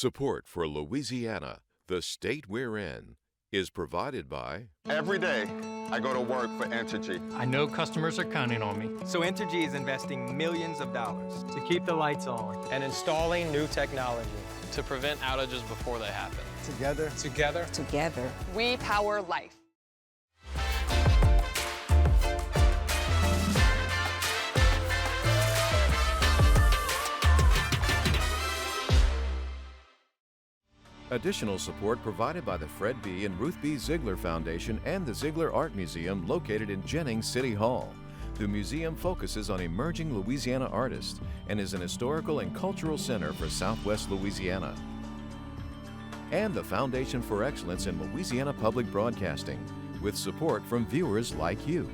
Support for Louisiana, the state we're in, is provided by... Every day, I go to work for Entergy. I know customers are counting on me. So Entergy is investing millions of dollars to keep the lights on and installing new technology to prevent outages before they happen. Together, we power life. Additional support provided by the Fred B. and Ruth B. Ziegler Foundation and the Ziegler Art Museum located in Jennings City Hall. The museum focuses on emerging Louisiana artists and is an historical and cultural center for Southwest Louisiana. And the Foundation for Excellence in Louisiana Public Broadcasting, with support from viewers like you.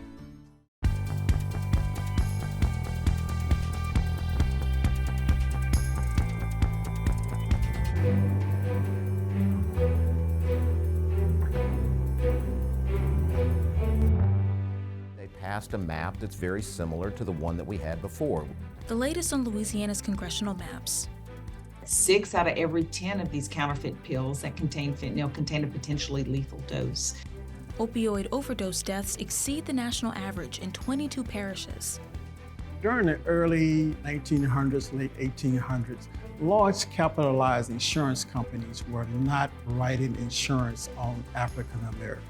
Passed a map that's very similar to the one that we had before. The latest on Louisiana's congressional maps. 6 out of every 10 of these counterfeit pills that contain fentanyl contain a potentially lethal dose. Opioid overdose deaths exceed the national average in 22 parishes. During the early 1900s, late 1800s, large capitalized insurance companies were not writing insurance on African Americans.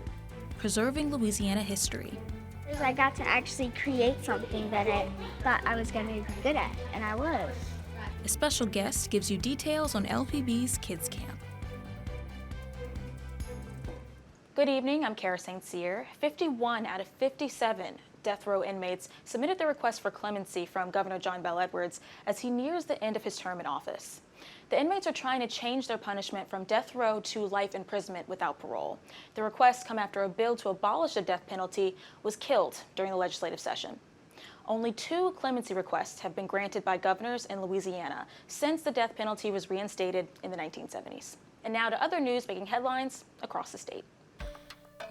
Preserving Louisiana history. I got to actually create something that I thought I was going to be good at, and I was. A special guest gives you details on LPB's Kids Camp. Good evening, I'm Kara St. Cyr. 51 out of 57 death row inmates submitted their request for clemency from Governor John Bel Edwards as he nears the end of his term in office. The inmates are trying to change their punishment from death row to life imprisonment without parole. The requests come after a bill to abolish the death penalty was killed during the legislative session. Only 2 clemency requests have been granted by governors in Louisiana since the death penalty was reinstated in the 1970s. And now to other news making headlines across the state.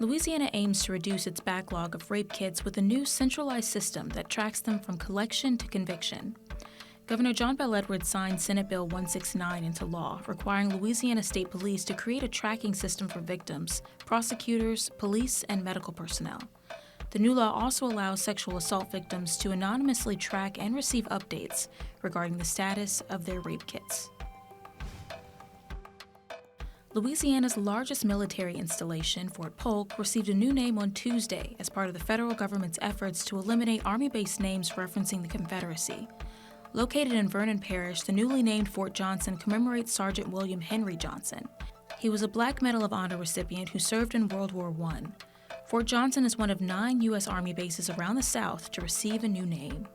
Louisiana aims to reduce its backlog of rape kits with a new centralized system that tracks them from collection to conviction. Governor John Bel Edwards signed Senate Bill 169 into law, requiring Louisiana State Police to create a tracking system for victims, prosecutors, police, and medical personnel. The new law also allows sexual assault victims to anonymously track and receive updates regarding the status of their rape kits. Louisiana's largest military installation, Fort Polk, received a new name on Tuesday as part of the federal government's efforts to eliminate Army-based names referencing the Confederacy. Located in Vernon Parish, the newly named Fort Johnson commemorates Sergeant William Henry Johnson. He was a Black Medal of Honor recipient who served in World War I. Fort Johnson is one of 9 U.S. Army bases around the South to receive a new name.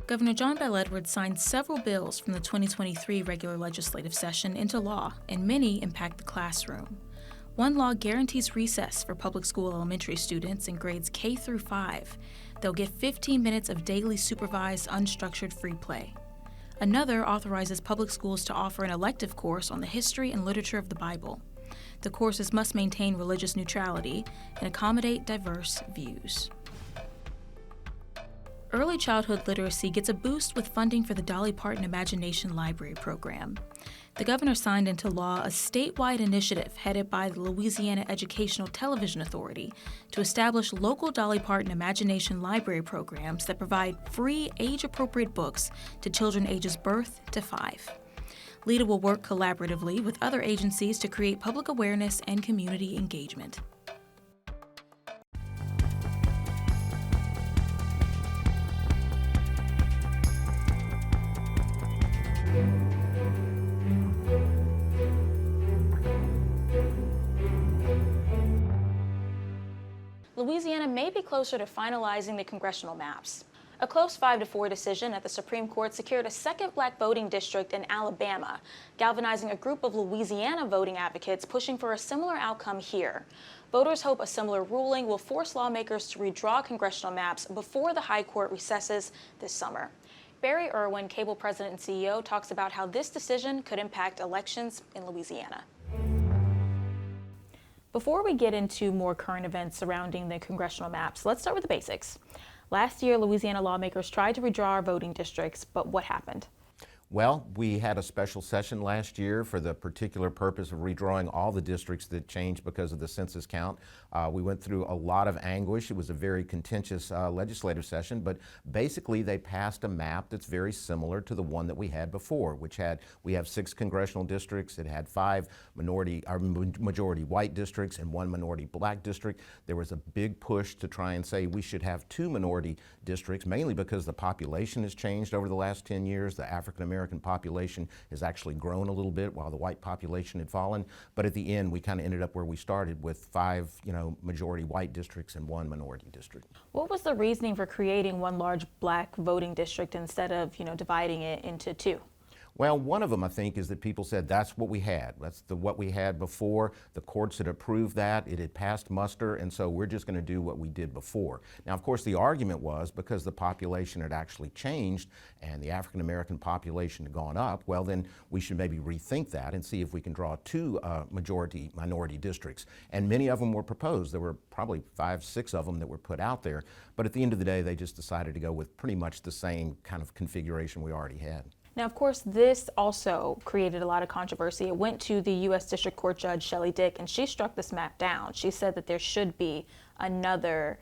Governor John Bel Edwards signed several bills from the 2023 regular legislative session into law, and many impact the classroom. One law guarantees recess for public school elementary students in grades K through 5. They'll get 15 minutes of daily supervised, unstructured free play. Another authorizes public schools to offer an elective course on the history and literature of the Bible. The courses must maintain religious neutrality and accommodate diverse views. Early childhood literacy gets a boost with funding for the Dolly Parton Imagination Library program. The governor signed into law a statewide initiative headed by the Louisiana Educational Television Authority to establish local Dolly Parton Imagination Library programs that provide free age-appropriate books to children ages birth to 5. LEDA will work collaboratively with other agencies to create public awareness and community engagement. Louisiana may be closer to finalizing the congressional maps. A close 5-4 decision at the Supreme Court secured a second Black voting district in Alabama, galvanizing a group of Louisiana voting advocates pushing for a similar outcome here. Voters hope a similar ruling will force lawmakers to redraw congressional maps before the High Court recesses this summer. Barry Irwin, Cable President and CEO, talks about how this decision could impact elections in Louisiana. Before we get into more current events surrounding the congressional maps, let's start with the basics. Last year, Louisiana lawmakers tried to redraw our voting districts, but what happened? Well, we had a special session last year for the particular purpose of redrawing all the districts that changed because of the census count. We went through a lot of anguish. It was a very contentious legislative session, but basically they passed a map that's very similar to the one that we had before, we have 6 congressional districts. It had 5 majority white districts and 1 minority black district. There was a big push to try and say we should have 2 minority districts, mainly because the population has changed over the last 10 years. The African American population has actually grown a little bit while the white population had fallen. But at the end, we kind of ended up where we started with 5, majority white districts and 1 minority district. What was the reasoning for creating 1 large black voting district instead of, dividing it into 2? Well, one of them, I think, is that people said that's what we had. That's what we had before. The courts had approved that. It had passed muster, and so we're just going to do what we did before. Now, of course, the argument was because the population had actually changed and the African American population had gone up, well, then we should maybe rethink that and see if we can draw 2 minority districts. And many of them were proposed. There were probably 5, 6 of them that were put out there. But at the end of the day, they just decided to go with pretty much the same kind of configuration we already had. Now, of course, this also created a lot of controversy. It went to the U.S. District Court Judge Shelley Dick, and she struck this map down. She said that there should be another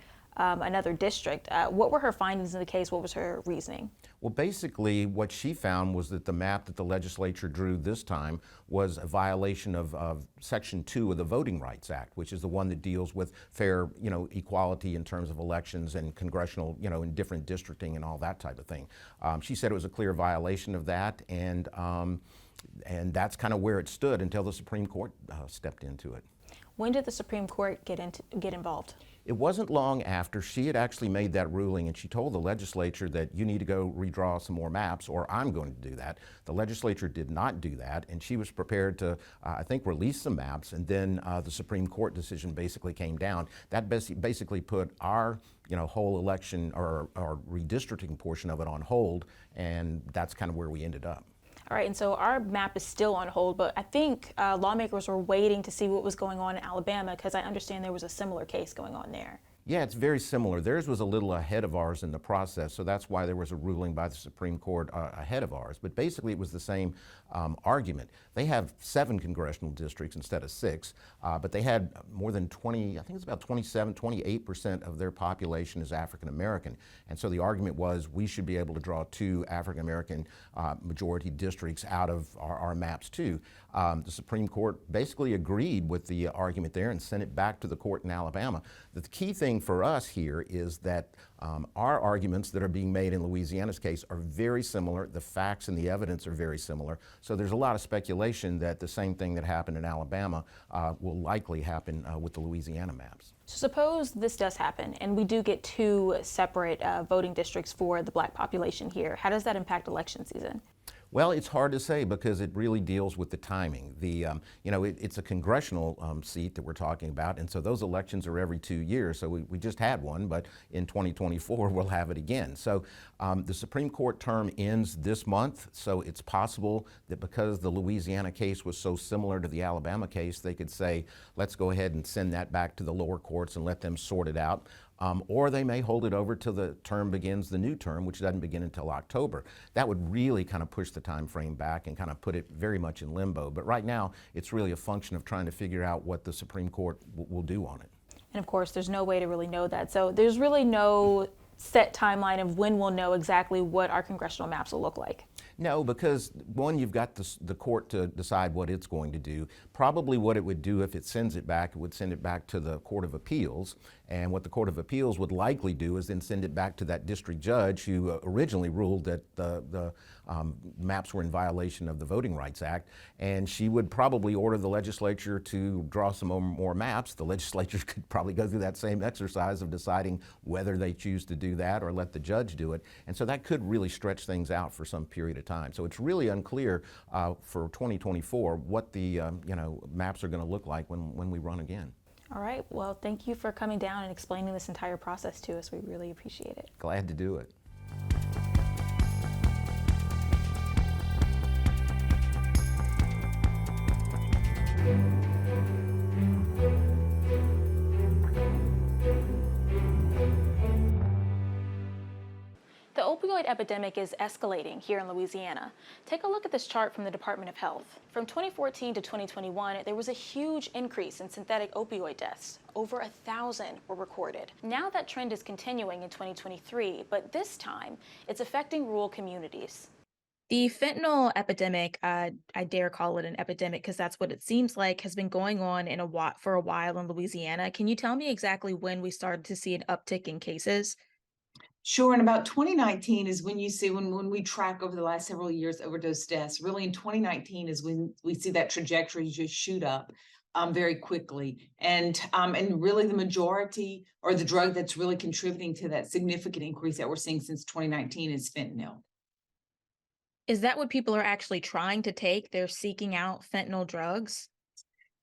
district. What were her findings in the case? What was her reasoning? Well, basically, what she found was that the map that the legislature drew this time was a violation of Section 2 of the Voting Rights Act, which is the one that deals with fair, equality in terms of elections and congressional, and different districting and all that type of thing. She said it was a clear violation of that, and that's kind of where it stood until the Supreme Court stepped into it. When did the Supreme Court get involved? It wasn't long after she had actually made that ruling, and she told the legislature that you need to go redraw some more maps or I'm going to do that. The legislature did not do that, and she was prepared to, I think, release some maps, and then the Supreme Court decision basically came down. That basically put our whole election or redistricting portion of it on hold, and that's kind of where we ended up. All right, and so our map is still on hold, but I think lawmakers were waiting to see what was going on in Alabama because I understand there was a similar case going on there. Yeah, it's very similar. Theirs was a little ahead of ours in the process, so that's why there was a ruling by the Supreme Court ahead of ours. But basically, it was the same argument. They have 7 congressional districts instead of 6, but they had more than 20, I think it's about 28% of their population is African American. And so the argument was we should be able to draw 2 African American majority districts out of our maps too. The Supreme Court basically agreed with the argument there and sent it back to the court in Alabama. The key thing for us here is that our arguments that are being made in Louisiana's case are very similar. The facts and the evidence are very similar. So there's a lot of speculation that the same thing that happened in Alabama will likely happen with the Louisiana maps. So suppose this does happen and we do get 2 separate voting districts for the black population here. How does that impact election season? Well, it's hard to say because it really deals with the timing. It's a congressional seat that we're talking about, and so those elections are every 2 years. So we just had one, but in 2024 we'll have it again. So the Supreme Court term ends this month, so it's possible that because the Louisiana case was so similar to the Alabama case, they could say, let's go ahead and send that back to the lower courts and let them sort it out. Or they may hold it over till the term begins, the new term, which doesn't begin until October. That would really kind of push the time frame back and kind of put it very much in limbo. But right now, it's really a function of trying to figure out what the Supreme Court will do on it. And of course, there's no way to really know that. So there's really no set timeline of when we'll know exactly what our congressional maps will look like. No, because one, you've got the court to decide what it's going to do. Probably what it would do if it sends it back, it would send it back to the Court of Appeals. And what the Court of Appeals would likely do is then send it back to that district judge who originally ruled that the maps were in violation of the Voting Rights Act. And she would probably order the legislature to draw some more maps. The legislature could probably go through that same exercise of deciding whether they choose to do that or let the judge do it. And so that could really stretch things out for some period of time. So it's really unclear for 2024 what the maps are going to look like when we run again. All right. Well, thank you for coming down and explaining this entire process to us. We really appreciate it. Glad to do it. The opioid opioid epidemic is escalating here in Louisiana. Take a look at this chart from the Department of Health. From 2014 to 2021, there was a huge increase in synthetic opioid deaths. Over 1,000 were recorded. Now that trend is continuing in 2023, but this time it's affecting rural communities. The fentanyl epidemic, I dare call it an epidemic because that's what it seems like, has been going on for a while in Louisiana. Can you tell me exactly when we started to see an uptick in cases? Sure. And about 2019 is when you see, when we track over the last several years overdose deaths, really in 2019 is when we see that trajectory just shoot up very quickly. And really the majority, or the drug that's really contributing to that significant increase that we're seeing since 2019, is fentanyl. Is that what people are actually trying to take? They're seeking out fentanyl drugs?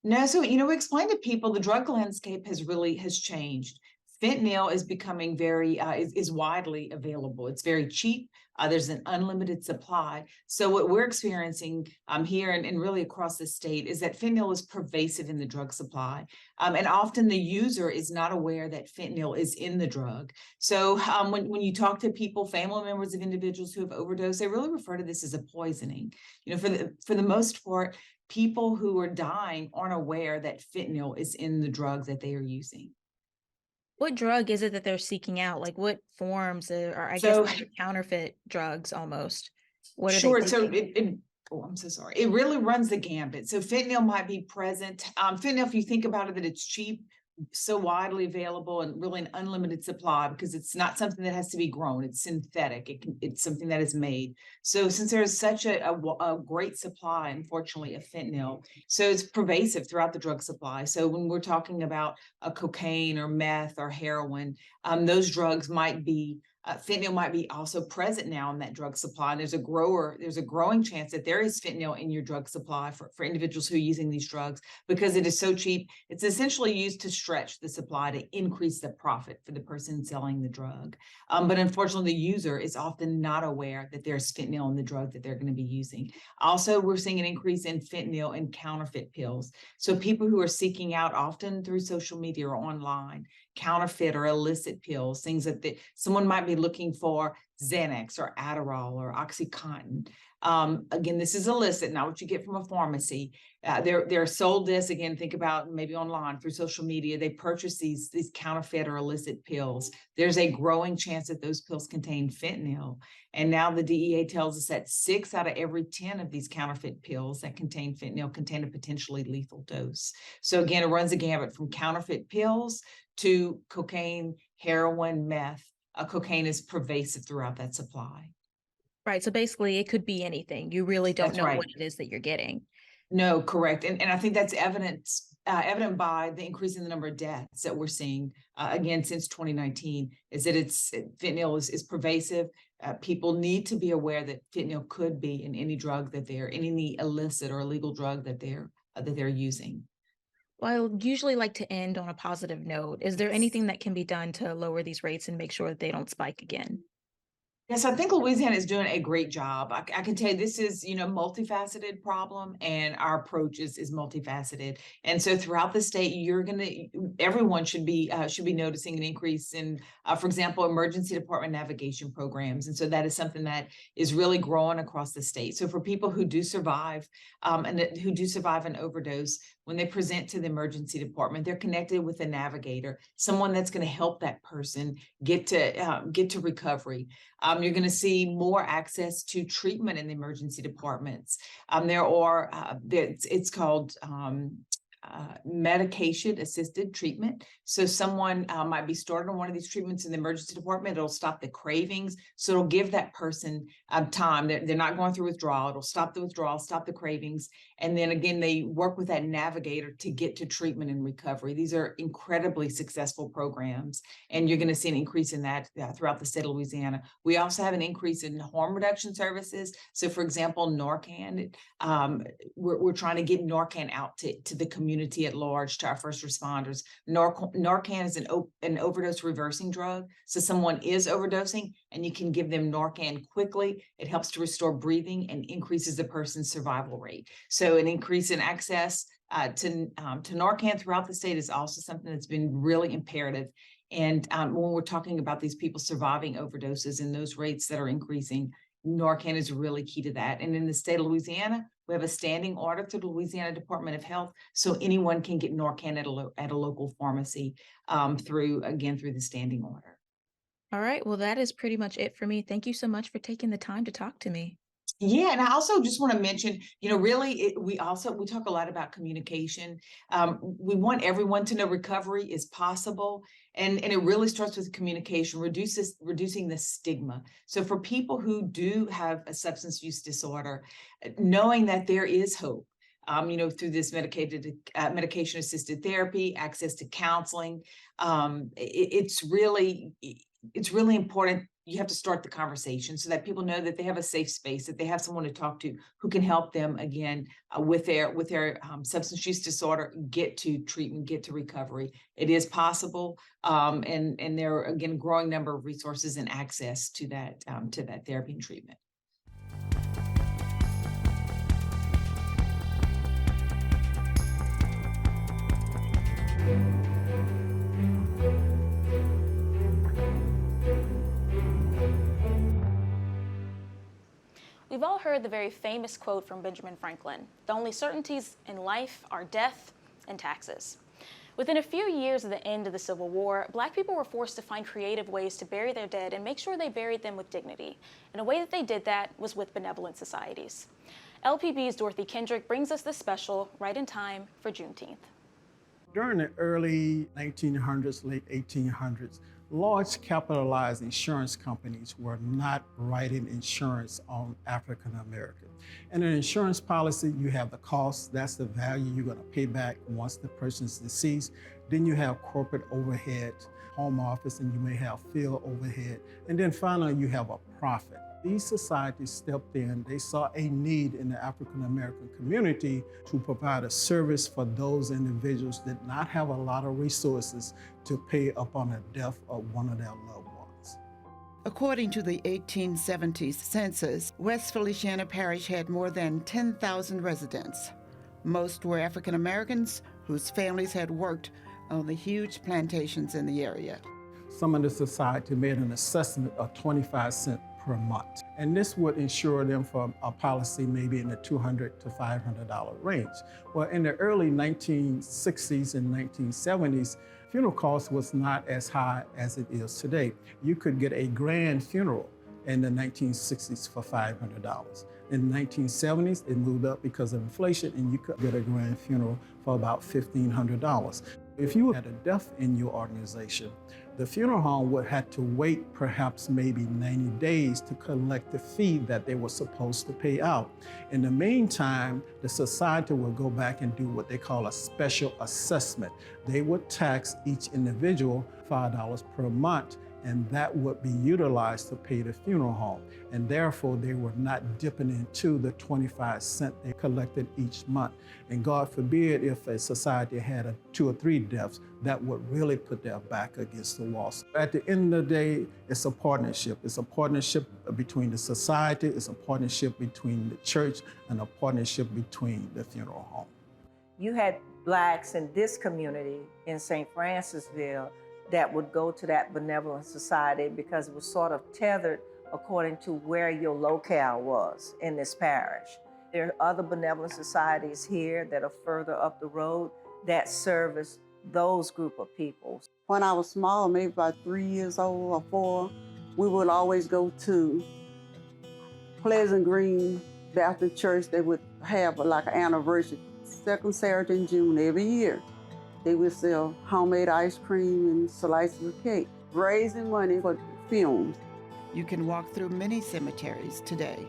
No, so, explain to people the drug landscape has changed. Fentanyl is becoming is widely available. It's very cheap. There's an unlimited supply. So what we're experiencing here and really across the state is that fentanyl is pervasive in the drug supply. And often the user is not aware that fentanyl is in the drug. So when you talk to people, family members of individuals who have overdosed, they really refer to this as a poisoning. For the most part, people who are dying aren't aware that fentanyl is in the drug that they are using. What drug is it that they're seeking out? Like what forms, or I So- guess counterfeit drugs almost? What are Sure. they So taking? I'm so sorry. It really runs the gambit. So fentanyl might be present. Fentanyl, if you think about it, that it's cheap, so widely available, and really an unlimited supply because it's not something that has to be grown. It's synthetic. It's something that is made. So since there's such a great supply, unfortunately, of fentanyl, so it's pervasive throughout the drug supply. So when we're talking about cocaine or meth or heroin, those drugs might be fentanyl might be also present now in that drug supply. And there's a growing chance that there is fentanyl in your drug supply for individuals who are using these drugs because it is so cheap. It's essentially used to stretch the supply to increase the profit for the person selling the drug. But unfortunately, the user is often not aware that there's fentanyl in the drug that they're going to be using. Also, we're seeing an increase in fentanyl and counterfeit pills. So people who are seeking out, often through social media or online, counterfeit or illicit pills, things that someone might be looking for, Xanax or Adderall or OxyContin. Again, this is illicit, not what you get from a pharmacy. They're sold this, again, think about maybe online through social media. They purchase these counterfeit or illicit pills. There's a growing chance that those pills contain fentanyl. And now the DEA tells us that 6 out of every 10 of these counterfeit pills that contain fentanyl contain a potentially lethal dose. So again, it runs a gamut from counterfeit pills to cocaine, heroin, meth. Cocaine is pervasive throughout that supply. Right. So basically it could be anything. You really don't That's know right. what it is that you're getting. No, correct. And I think that's evident by the increase in the number of deaths that we're seeing, again, since 2019, is that fentanyl is pervasive. People need to be aware that fentanyl could be in any drug that any illicit or illegal drug that they're using. Well, I usually like to end on a positive note. Is there anything that can be done to lower these rates and make sure that they don't spike again? Yes, I think Louisiana is doing a great job. I can tell you this is, multifaceted problem, and our approach is multifaceted. And so throughout the state, everyone should be noticing an increase in, for example, emergency department navigation programs. And so that is something that is really growing across the state. So for people who do survive who do survive an overdose, when they present to the emergency department, they're connected with a navigator, someone that's going to help that person get to recovery. You're going to see more access to treatment in the emergency departments. It's called medication-assisted treatment. So someone might be started on one of these treatments in the emergency department. It'll stop the cravings. So it'll give that person time. They're not going through withdrawal. It'll stop the withdrawal, stop the cravings. And then again, they work with that navigator to get to treatment and recovery. These are incredibly successful programs. And you're going to see an increase in that throughout the state of Louisiana. We also have an increase in harm reduction services. So for example, Narcan, we're trying to get Narcan out to the community at large, to our first responders. Narcan is an overdose reversing drug. So someone is overdosing and you can give them Narcan quickly. It helps to restore breathing and increases the person's survival rate. So an increase in access to Narcan throughout the state is also something that's been really imperative. And when we're talking about these people surviving overdoses and those rates that are increasing, Narcan is really key to that. And in the state of Louisiana, we have a standing order through the Louisiana Department of Health, so anyone can get Narcan at a local pharmacy through the standing order. All right, well, that is pretty much it for me. Thank you so much for taking the time to talk to me. Yeah, and I also just want to mention, we talk a lot about communication. We want everyone to know recovery is possible, and it really starts with communication, reducing the stigma. So for people who do have a substance use disorder, knowing that there is hope, through this medication-assisted therapy, access to counseling, it's really important. You have to start the conversation so that people know that they have a safe space, that they have someone to talk to who can help them again with their substance use disorder, get to treatment, get to recovery. It is possible, and there are again growing number of resources and access to that therapy and treatment. We've all heard the very famous quote from Benjamin Franklin: "The only certainties in life are death and taxes." Within a few years of the end of the Civil War, Black people were forced to find creative ways to bury their dead and make sure they buried them with dignity. And a way that they did that was with benevolent societies. LPB's Dorothy Kendrick brings us this special right in time for Juneteenth. During the early 1900s, late 1800s, large capitalized insurance companies were not writing insurance on African American. In an insurance policy, you have the cost, that's the value you're going to pay back once the person's deceased. Then you have corporate overhead, home office, and you may have field overhead. And then finally, you have a profit. These societies stepped in, they saw a need in the African American community to provide a service for those individuals that did not have a lot of resources to pay upon the death of one of their loved ones. According to the 1870s census, West Feliciana Parish had more than 10,000 residents. Most were African Americans whose families had worked on the huge plantations in the area. Some of the society made an assessment of 25 cents per month. And this would insure them for a policy maybe in the $200 to $500 range. Well, in the early 1960s and 1970s, funeral costs was not as high as it is today. You could get a grand funeral in the 1960s for $500. In the 1970s, it moved up because of inflation, and you could get a grand funeral for about $1,500. If you had a death in your organization, the funeral home would have to wait perhaps maybe 90 days to collect the fee that they were supposed to pay out. In the meantime, the society would go back and do what they call a special assessment. They would tax each individual $5 per month, and that would be utilized to pay the funeral home. And therefore, they were not dipping into the 25 cents they collected each month. And God forbid if a society had 2 or 3 deaths, that would really put their back against the wall. So at the end of the day, it's a partnership. It's a partnership between the society, it's a partnership between the church, and a partnership between the funeral home. You had Blacks in this community in St. Francisville that would go to that benevolent society because it was sort of tethered according to where your locale was in this parish. There are other benevolent societies here that are further up the road that service those group of people. When I was small, maybe about 3 years old or 4, we would always go to Pleasant Green Baptist Church. They would have like an anniversary, second Saturday in June every year. They would sell homemade ice cream and slices of cake, raising money for films. You can walk through many cemeteries today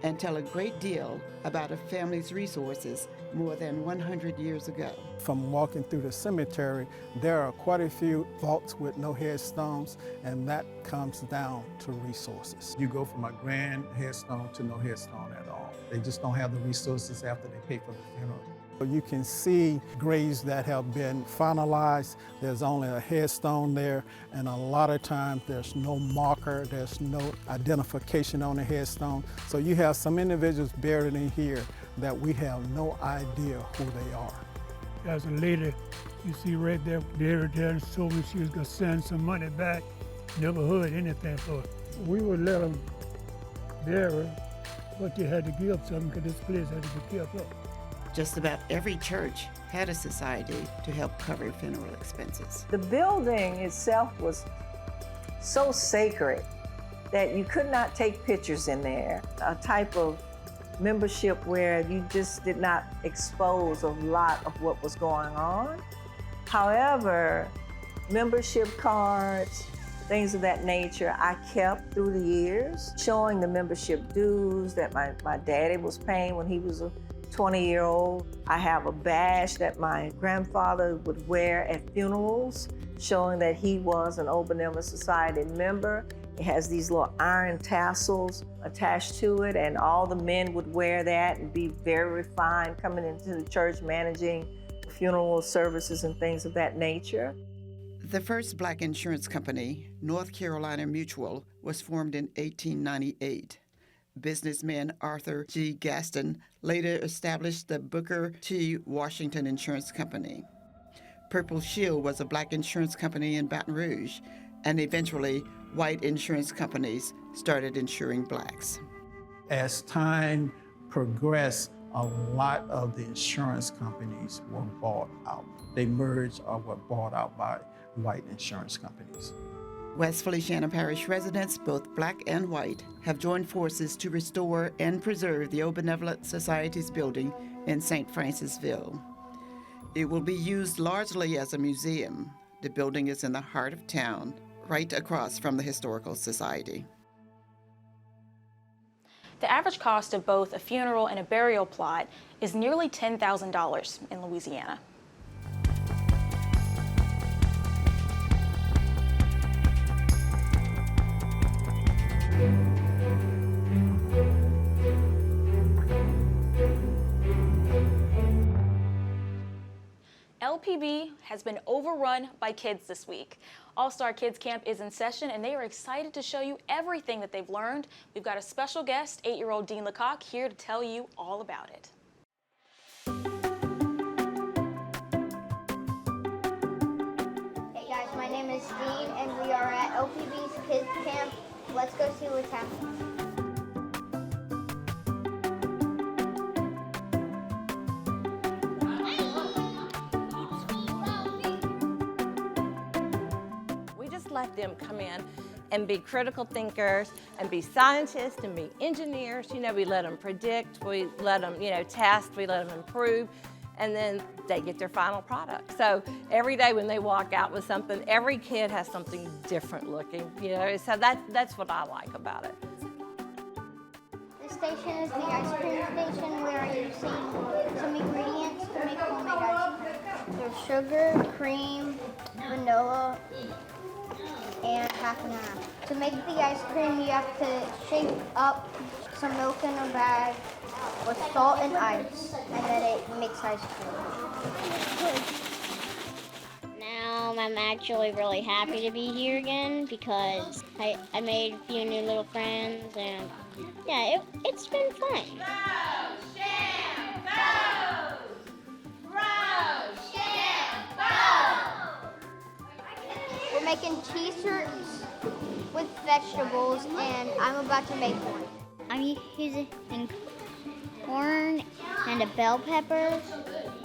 and tell a great deal about a family's resources more than 100 years ago. From walking through the cemetery, there are quite a few vaults with no headstones, and that comes down to resources. You go from a grand headstone to no headstone at all. They just don't have the resources after they pay for the funeral. You can see graves that have been finalized. There's only a headstone there, and a lot of times there's no marker, there's no identification on the headstone. So you have some individuals buried in here that we have no idea who they are. There's a lady you see right there, Derry there, told me she was gonna send some money back. Never heard anything for it. We would let them bury, but they had to give something because this place had to be kept up. Just about every church had a society to help cover funeral expenses. The building itself was so sacred that you could not take pictures in there. A type of membership where you just did not expose a lot of what was going on. However, membership cards, things of that nature, I kept through the years, showing the membership dues that my daddy was paying when he was a 20-year-old. I have a badge that my grandfather would wear at funerals, showing that he was an Old Benevolent Society member. It has these little iron tassels attached to it, and all the men would wear that and be very refined coming into the church, managing funeral services and things of that nature. The first black insurance company, North Carolina Mutual, was formed in 1898. Businessman Arthur G. Gaston later established the Booker T. Washington Insurance Company. Purple Shield was a black insurance company in Baton Rouge, and eventually white insurance companies started insuring blacks. As time progressed, a lot of the insurance companies were bought out. They merged or were bought out by white insurance companies. West Feliciana Parish residents, both black and white, have joined forces to restore and preserve the Old Benevolent Society's building in St. Francisville. It will be used largely as a museum. The building is in the heart of town, right across from the Historical Society. The average cost of both a funeral and a burial plot is nearly $10,000 in Louisiana. LPB has been overrun by kids this week. All-Star Kids Camp is in session, and they are excited to show you everything that they've learned. We've got a special guest, 8-year-old Dean Lecoq, here to tell you all about it. Hey guys, my name is Dean, and we are at LPB Kids Camp. Let's go see what's happening. Let them come in and be critical thinkers and be scientists and be engineers. You know, we let them predict, we let them, test, we let them improve, and then they get their final product. So every day when they walk out with something, every kid has something different looking, so that's what I like about it. This station is the ice cream station where you're seeing some ingredients to make homemade ice cream. There's sugar, cream, vanilla, and half and half. To make the ice cream, you have to shake up some milk in a bag with salt and ice, and then it makes ice cream. Now I'm actually really happy to be here again because I made a few new little friends, and yeah, it's been fun. We're making t-shirts with vegetables, and I'm about to make one. I'm using corn and a bell pepper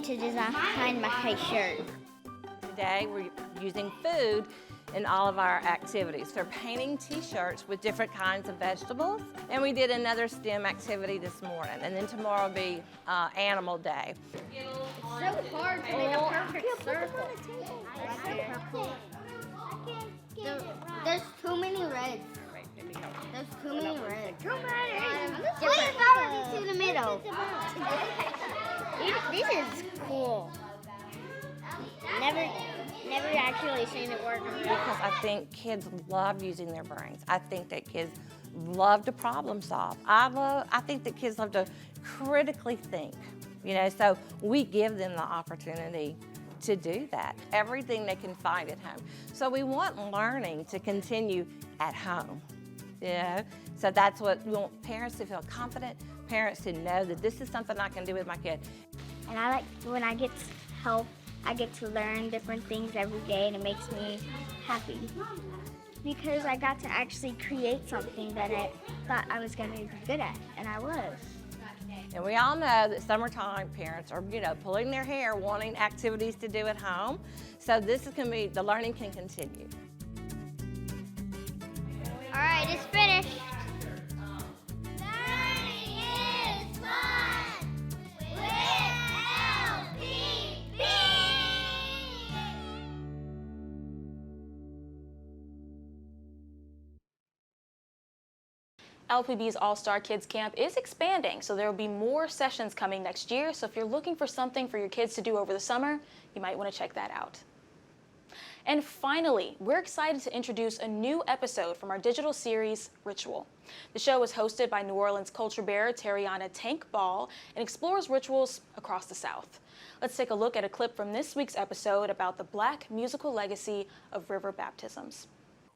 to design my shirt. Today we're using food in all of our activities. They're painting t-shirts with different kinds of vegetables, and we did another STEM activity this morning, and then tomorrow will be Animal Day. It's so hard to make a perfect circle. There's too many reds. There's too many reds. Too many. Please already to the middle. This is cool. Never actually seen it work. Because I think kids love using their brains. I think that kids love to problem solve. I think that kids love to critically think. So we give them the opportunity to do that. Everything they can find at home. So we want learning to continue at home. So that's what we want parents to feel confident, parents to know that this is something I can do with my kid. And I like when I get help. I get to learn different things every day, and it makes me happy. Because I got to actually create something that I thought I was going to be good at, and I was. And we all know that summertime parents are, pulling their hair, wanting activities to do at home. So this is going to be, the learning can continue. All right, it's finished. Learning is fun with LPB. LPB's All-Star Kids Camp is expanding, so there will be more sessions coming next year. So if you're looking for something for your kids to do over the summer, you might want to check that out. And finally, we're excited to introduce a new episode from our digital series, Ritual. The show is hosted by New Orleans culture bearer Terriana Tank Ball and explores rituals across the South. Let's take a look at a clip from this week's episode about the Black musical legacy of river baptisms.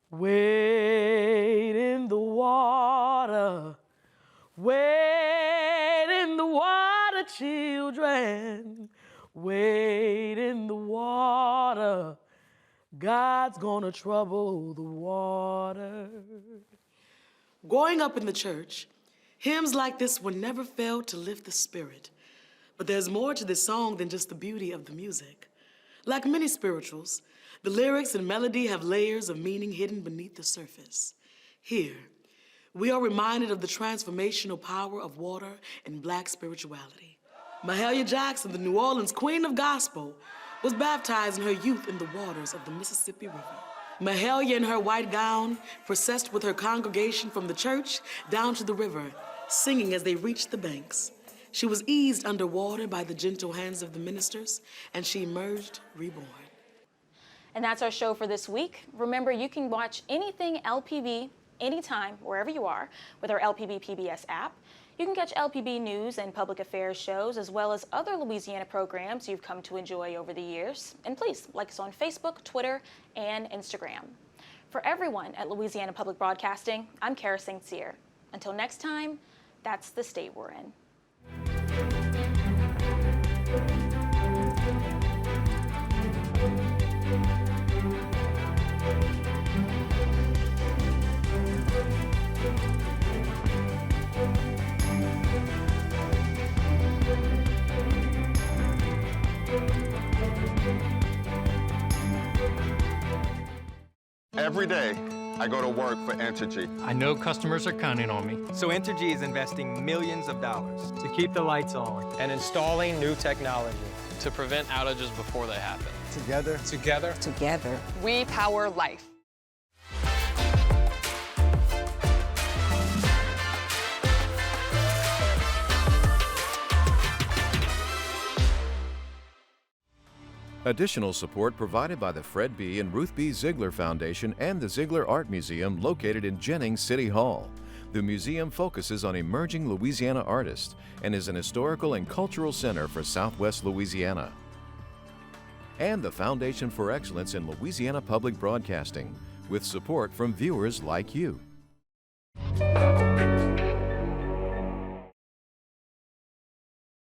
Wade in the water, wade in the water, children, wade in the water. God's gonna trouble the water. Growing up in the church, hymns like this would never fail to lift the spirit. But there's more to this song than just the beauty of the music. Like many spirituals, the lyrics and melody have layers of meaning hidden beneath the surface. Here, we are reminded of the transformational power of water and Black spirituality. Mahalia Jackson, the New Orleans Queen of Gospel, was baptized in her youth in the waters of the Mississippi River. Mahalia in her white gown processed with her congregation from the church down to the river, singing as they reached the banks. She was eased underwater by the gentle hands of the ministers, and she emerged reborn. And that's our show for this week. Remember, you can watch anything LPB anytime, wherever you are, with our LPB PBS app. You can catch LPB news and public affairs shows, as well as other Louisiana programs you've come to enjoy over the years. And please like us on Facebook, Twitter, and Instagram. For everyone at Louisiana Public Broadcasting, I'm Kara St. Cyr. Until next time, that's the state we're in. Every day, I go to work for Entergy. I know customers are counting on me. So Entergy is investing millions of dollars to keep the lights on and installing new technology to prevent outages before they happen. Together, We power life. Additional support provided by the Fred B. and Ruth B. Ziegler Foundation and the Ziegler Art Museum located in Jennings City Hall. The museum focuses on emerging Louisiana artists and is an historical and cultural center for Southwest Louisiana. And the Foundation for Excellence in Louisiana Public Broadcasting, with support from viewers like you.